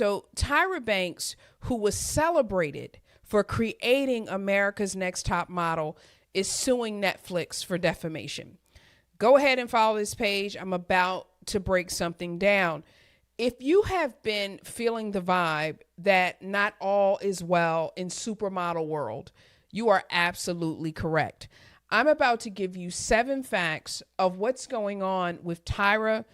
So Tyra Banks, who was celebrated for creating America's Next Top Model, is suing Netflix for defamation. Go ahead and follow this page. I'm about to break something down. If you have been feeling the vibe that not all is well in supermodel world, you are absolutely correct. I'm about to give you 7 facts of what's going on with Tyra,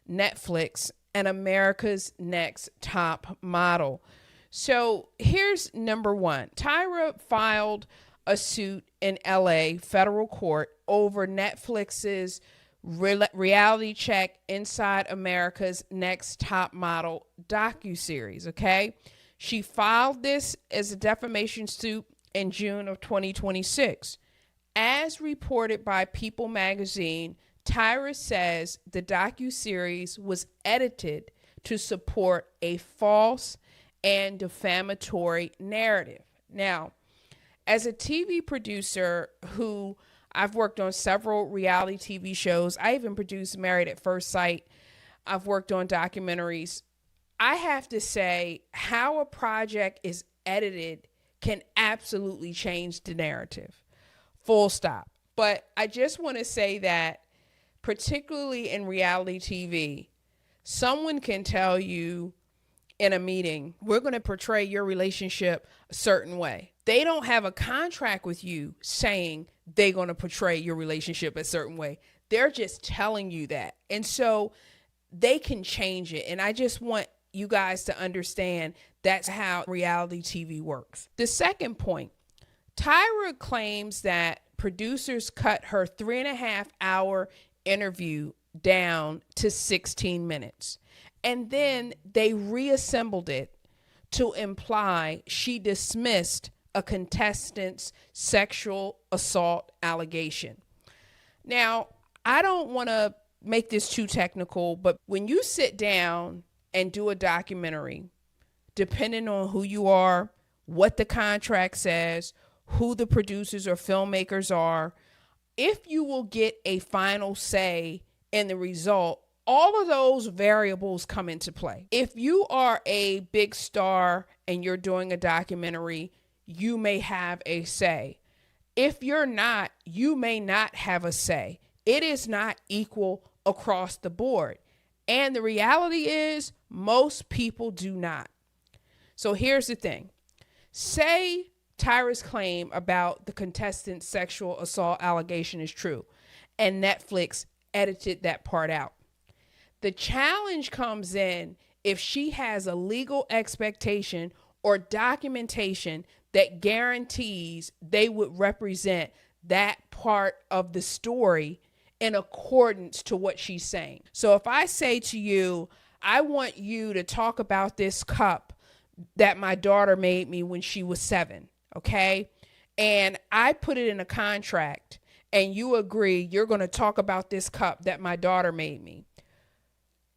Netflix, and America's Next Top Model. So here's number 1. Tyra filed a suit in LA federal court over Netflix's reality check Inside America's Next Top Model docuseries, okay? She filed this as a defamation suit in June of 2026. As reported by People magazine, Tyra says the docuseries was edited to support a false and defamatory narrative. Now, as a TV producer who I've worked on several reality TV shows, I even produced Married at First Sight. I've worked on documentaries. I have to say how a project is edited can absolutely change the narrative. Full stop. But I just want to say that particularly in reality TV, someone can tell you in a meeting, we're going to portray your relationship a certain way. They don't have a contract with you saying they're going to portray your relationship a certain way. They're just telling you that. And so they can change it. And I just want you guys to understand that's how reality TV works. The second point, Tyra claims that producers cut her 3.5-hour interview down to 16 minutes. And then they reassembled it to imply she dismissed a contestant's sexual assault allegation. Now, I don't want to make this too technical, but when you sit down and do a documentary, depending on who you are, what the contract says, who the producers or filmmakers are, if you will get a final say in the result, all of those variables come into play. If you are a big star and you're doing a documentary, you may have a say. If you're not, you may not have a say. It is not equal across the board. And the reality is most people do not. So here's the thing. Say Tyra's claim about the contestant's sexual assault allegation is true, and Netflix edited that part out. The challenge comes in if she has a legal expectation or documentation that guarantees they would represent that part of the story in accordance to what she's saying. So if I say to you, I want you to talk about this cup that my daughter made me when she was 7, okay? And I put it in a contract and you agree you're going to talk about this cup that my daughter made me.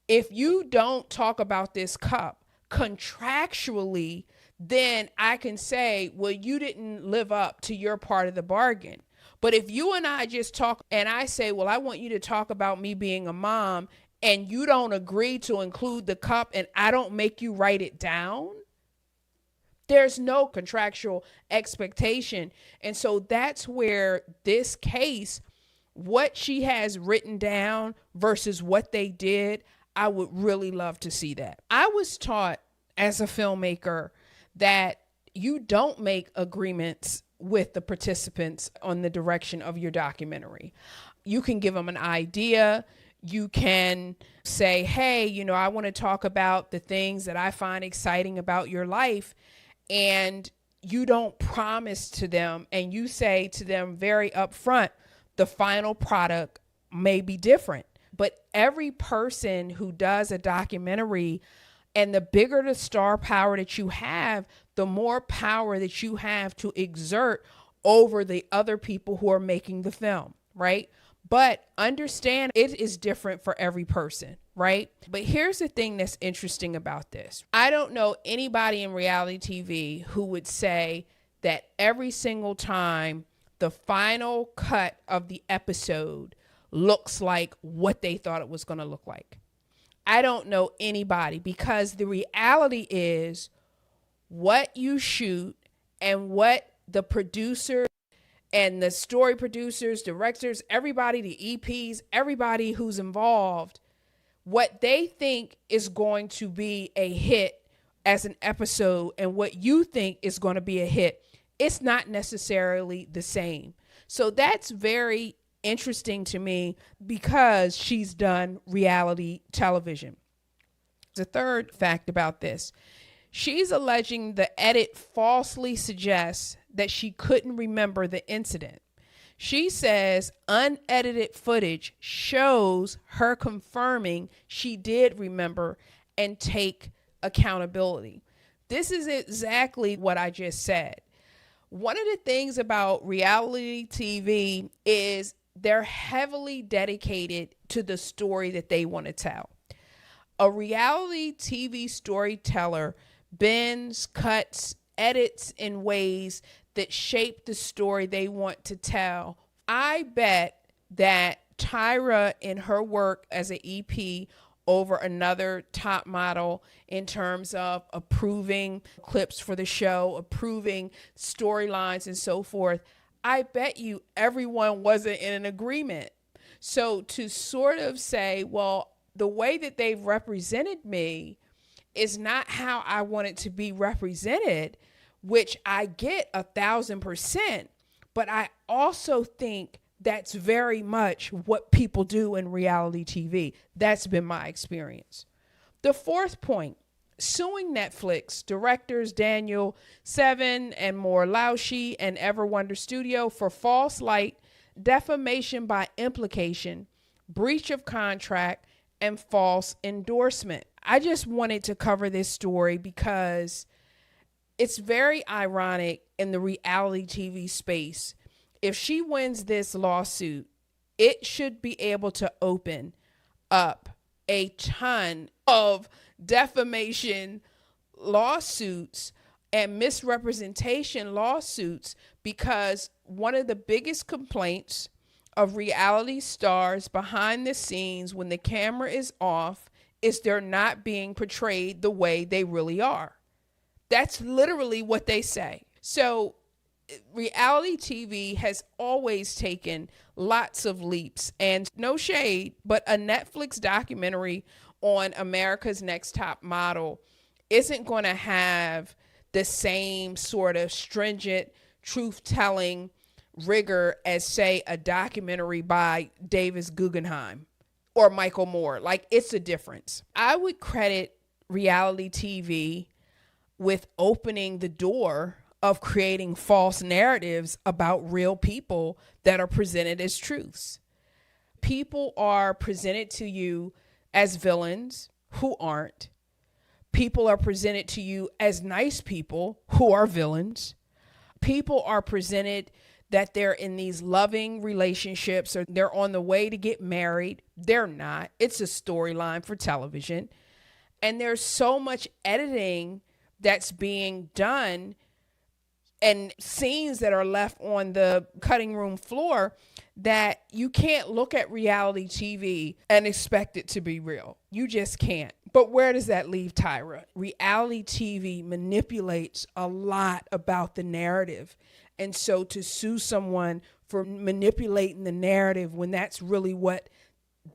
If you don't talk about this cup contractually, then I can say, well, you didn't live up to your part of the bargain. But if you and I just talk and I say, well, I want you to talk about me being a mom, and you don't agree to include the cup and I don't make you write it down, there's no contractual expectation. And so that's where this case, what she has written down versus what they did, I would really love to see that. I was taught as a filmmaker that you don't make agreements with the participants on the direction of your documentary. You can give them an idea. You can say, hey, I want to talk about the things that I find exciting about your life. And you don't promise to them, and you say to them very upfront, the final product may be different. But every person who does a documentary, and the bigger the star power that you have, the more power that you have to exert over the other people who are making the film, right? But understand it is different for every person, right? But here's the thing that's interesting about this. I don't know anybody in reality TV who would say that every single time the final cut of the episode looks like what they thought it was going to look like. I don't know anybody, because the reality is what you shoot and what the producer and the story producers, directors, everybody, the EPs, everybody who's involved, what they think is going to be a hit as an episode and what you think is going to be a hit, it's not necessarily the same. So that's very interesting to me, because she's done reality television. The third fact about this, she's alleging the edit falsely suggests that she couldn't remember the incident. She says unedited footage shows her confirming she did remember and take accountability. This is exactly what I just said. One of the things about reality TV is they're heavily dedicated to the story that they want to tell. A reality TV storyteller bends, cuts, edits in ways that shape the story they want to tell. I bet that Tyra, in her work as an EP over another top model in terms of approving clips for the show, approving storylines and so forth, I bet you everyone wasn't in an agreement. So to sort of say, well, the way that they've represented me is not how I want it to be represented, which I get 1,000%, but I also think that's very much what people do in reality TV. That's been my experience. The fourth point, suing Netflix, directors Daniel Seven and More Laushi and Ever Wonder Studio for false light, defamation by implication, breach of contract, and false endorsement. I just wanted to cover this story because it's very ironic in the reality TV space. If she wins this lawsuit, it should be able to open up a ton of defamation lawsuits and misrepresentation lawsuits, because one of the biggest complaints of reality stars behind the scenes when the camera is off is they're not being portrayed the way they really are. That's literally what they say. So reality TV has always taken lots of leaps, and no shade, but a Netflix documentary on America's Next Top Model isn't going to have the same sort of stringent truth-telling rigor as, say, a documentary by Davis Guggenheim or Michael Moore. Like, it's a difference. I would credit reality TV with opening the door of creating false narratives about real people that are presented as truths. People are presented to you as villains who aren't. People are presented to you as nice people who are villains. People are presented that they're in these loving relationships or they're on the way to get married. They're not. It's a storyline for television. And there's so much editing that's being done and scenes that are left on the cutting room floor that you can't look at reality TV and expect it to be real. You just can't. But where does that leave Tyra? Reality TV manipulates a lot about the narrative. And so to sue someone for manipulating the narrative when that's really what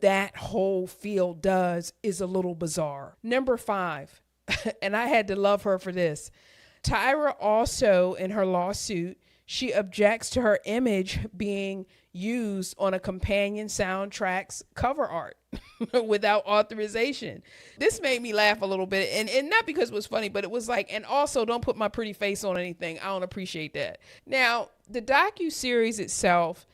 that whole field does is a little bizarre. Number 5, and I had to love her for this. Tyra also, in her lawsuit, she objects to her image being used on a companion soundtrack's cover art without authorization. This made me laugh a little bit, and not because it was funny, but it was like, and also don't put my pretty face on anything. I don't appreciate that. Now, the docuseries itself,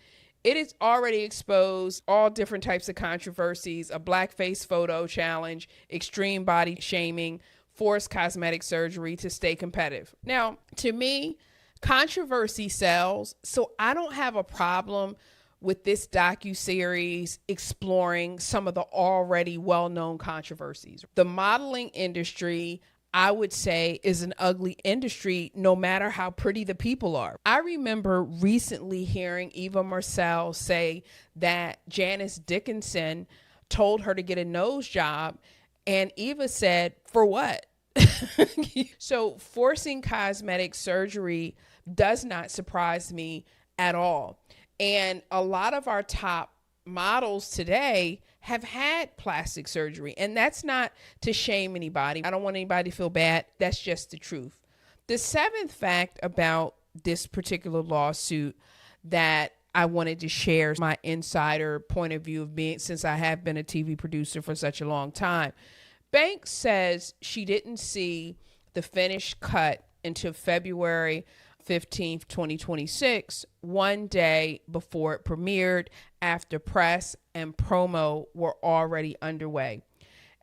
it has already exposed all different types of controversies, a blackface photo challenge, extreme body shaming, forced cosmetic surgery to stay competitive. Now, to me, controversy sells, so I don't have a problem with this docuseries exploring some of the already well-known controversies. The modeling industry, I would say, is an ugly industry no matter how pretty the people are. I remember recently hearing Eva Marcel say that Janice Dickinson told her to get a nose job, And Eva said, for what? So forcing cosmetic surgery does not surprise me at all. And a lot of our top models today have had plastic surgery. And that's not to shame anybody. I don't want anybody to feel bad. That's just the truth. The seventh fact about this particular lawsuit that I wanted to share my insider point of view of being, since I have been a TV producer for such a long time. Banks says she didn't see the finished cut until February 15th, 2026, one day before it premiered, after press and promo were already underway.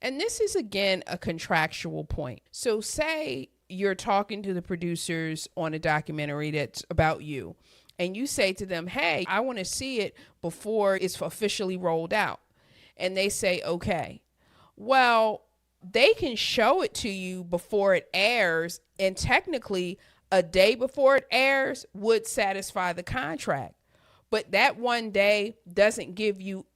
And this is, again, a contractual point. So say you're talking to the producers on a documentary that's about you, and you say to them, hey, I want to see it before it's officially rolled out. And they say, okay. Well, they can show it to you before it airs, and technically a day before it airs would satisfy the contract. But that one day doesn't give you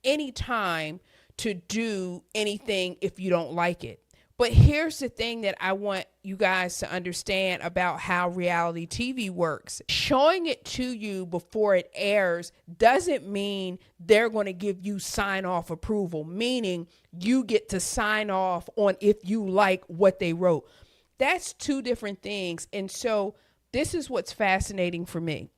any time to do anything if you don't like it. But here's the thing that I want you guys to understand about how reality TV works. Showing it to you before it airs doesn't mean they're going to give you sign-off approval, meaning you get to sign off on if you like what they wrote. That's two different things. And so this is what's fascinating for me.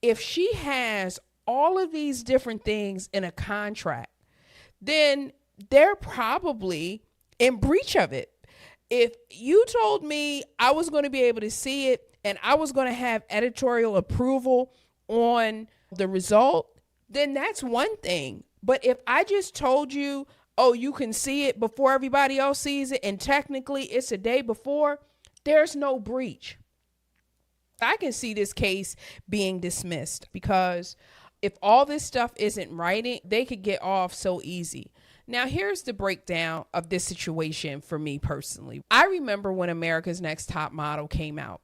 If she has all of these different things in a contract, then they're probably in breach of it. If you told me I was going to be able to see it and I was going to have editorial approval on the result, then that's one thing. But if I just told you, oh, you can see it before everybody else sees it, and technically it's a day before, there's no breach. I can see this case being dismissed, because if all this stuff isn't writing, they could get off so easy. Now, here's the breakdown of this situation for me personally. I remember when America's Next Top Model came out.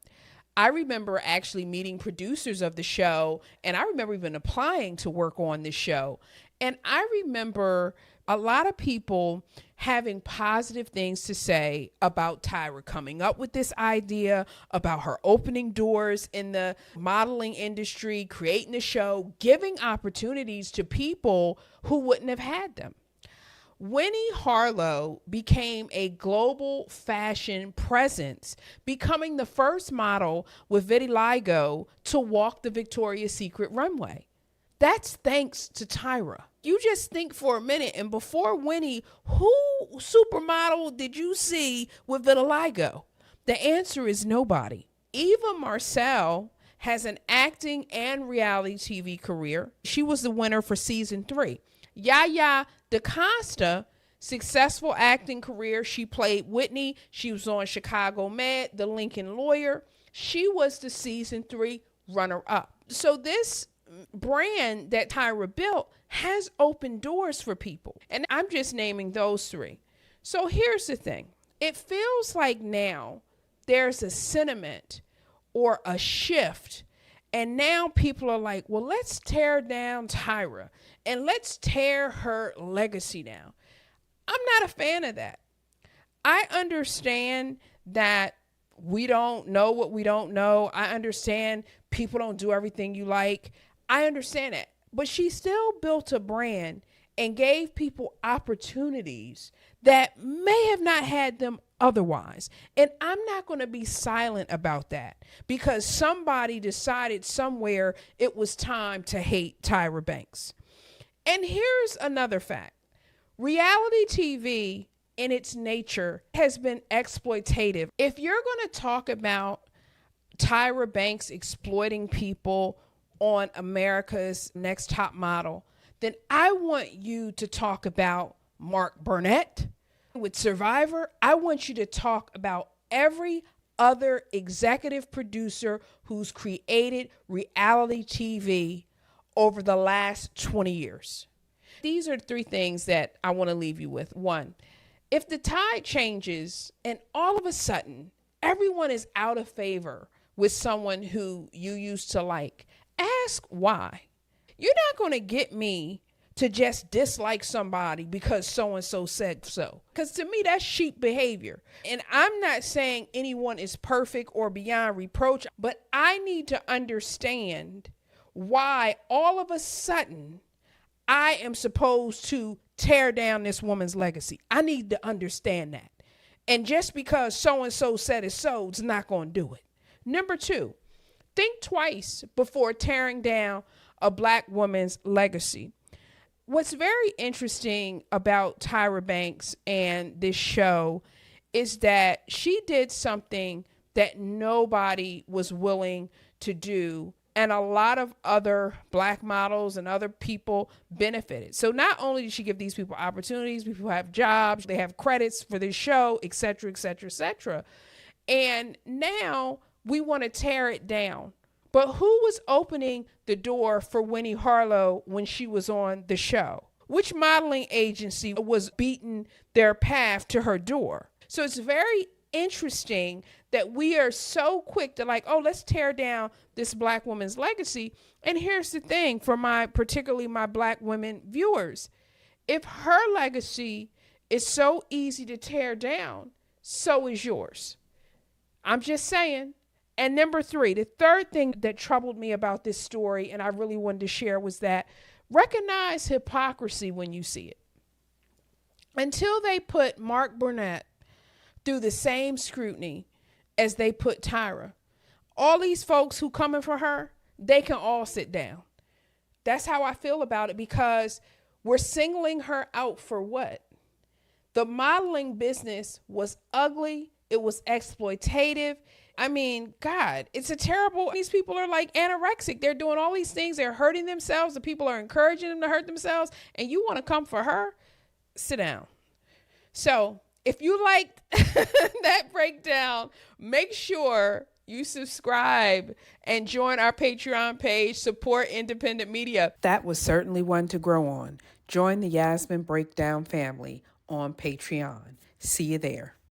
I remember actually meeting producers of the show, and I remember even applying to work on this show. And I remember a lot of people having positive things to say about Tyra coming up with this idea, about her opening doors in the modeling industry, creating the show, giving opportunities to people who wouldn't have had them. Winnie Harlow became a global fashion presence, becoming the first model with vitiligo to walk the Victoria's Secret runway. That's thanks to Tyra. You just think for a minute, and before Winnie, who supermodel did you see with vitiligo? The answer is nobody. Eva Marcel has an acting and reality TV career. She was the winner for season 3. Yaya DaCosta, successful acting career. She played Whitney. She was on Chicago Med, The Lincoln Lawyer. She was the season 3 runner-up. So this brand that Tyra built has opened doors for people. And I'm just naming those 3. So here's the thing. It feels like now there's a sentiment or a shift. And now people are like, well, let's tear down Tyra and let's tear her legacy down. I'm not a fan of that. I understand that we don't know what we don't know. I understand people don't do everything you like. I understand that. But she still built a brand and gave people opportunities that may have not had them otherwise. And I'm not going to be silent about that because somebody decided somewhere it was time to hate Tyra Banks. And here's another fact. Reality TV in its nature has been exploitative. If you're going to talk about Tyra Banks exploiting people on America's Next Top Model, then I want you to talk about Mark Burnett with Survivor. I want you to talk about every other executive producer who's created reality TV over the last 20 years. These are 3 things that I want to leave you with. 1, if the tide changes and all of a sudden everyone is out of favor with someone who you used to like, ask why. You're not going to get me to just dislike somebody because so-and-so said so. Because to me, that's sheep behavior. And I'm not saying anyone is perfect or beyond reproach, but I need to understand why all of a sudden I am supposed to tear down this woman's legacy. I need to understand that. And just because so-and-so said it so, it's not going to do it. Number two, think twice before tearing down a Black woman's legacy. What's very interesting about Tyra Banks and this show is that she did something that nobody was willing to do, and a lot of other Black models and other people benefited. So not only did she give these people opportunities, people have jobs, they have credits for this show, et cetera, et cetera, et cetera. And now we want to tear it down. But who was opening the door for Winnie Harlow when she was on the show? Which modeling agency was beating their path to her door? So it's very interesting that we are so quick to like, oh, let's tear down this Black woman's legacy. And here's the thing for particularly my Black women viewers. If her legacy is so easy to tear down, so is yours. I'm just saying. And number three, the third thing that troubled me about this story, and I really wanted to share, was that recognize hypocrisy when you see it. Until they put Mark Burnett through the same scrutiny as they put Tyra, all these folks who coming for her, they can all sit down. That's how I feel about it, because we're singling her out for what? The modeling business was ugly. It was exploitative. I mean, God, it's a terrible, these people are like anorexic. They're doing all these things. They're hurting themselves. The people are encouraging them to hurt themselves. And you want to come for her? Sit down. So if you liked that breakdown, make sure you subscribe and join our Patreon page, support independent media. That was certainly one to grow on. Join the Yasmin Breakdown family on Patreon. See you there.